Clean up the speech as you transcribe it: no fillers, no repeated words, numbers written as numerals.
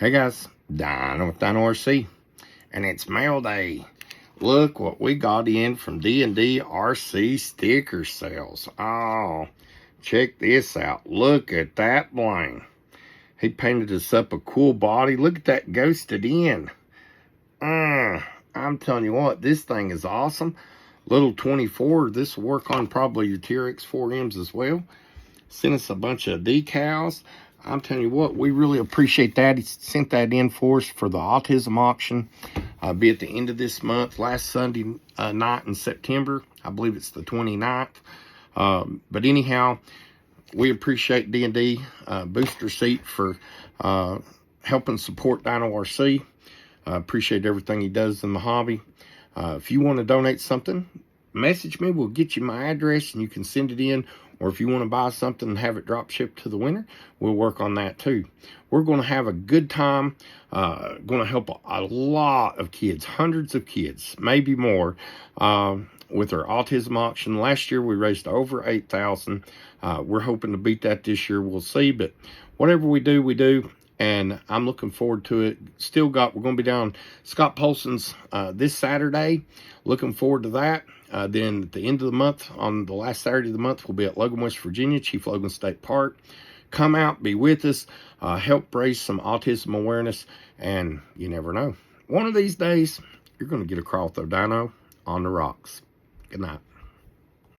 Hey guys, Dino with Dino RC, and it's mail day. Look what we got in from D&D RC sticker sales. Oh, check this out. Look at that bling. He painted us up a cool body. Look at that ghosted in. I'm telling you what, this thing is awesome. Little 24, this will work on probably your TRX 4Ms as well. Sent us a bunch of decals. I'm telling you what, we really appreciate that. He sent that in for us for the autism auction. Be at the end of this month, last Sunday night in September. I believe it's the 29th. But anyhow, we appreciate D&D Booster Seat for helping support Dino RC. Appreciate everything he does in the hobby. If you want to donate something, message me. We'll get you my address and you can send it in. Or if you want to buy something and have it drop shipped to the winner, we'll work on that too. We're going to have a good time. Going to help a lot of kids, hundreds of kids, maybe more, with our autism auction. Last year we raised over $8,000. We're hoping to beat that this year. We'll see, but whatever we do, we do. And I'm looking forward to it. We're going to be down Scott Polson's this Saturday. Looking forward to that. Then at the end of the month, on the last Saturday of the month, we'll be at Logan, West Virginia, Chief Logan State Park. Come out, be with us, help raise some autism awareness, and you never know. One of these days, you're going to get a crawl with a dino on the rocks. Good night.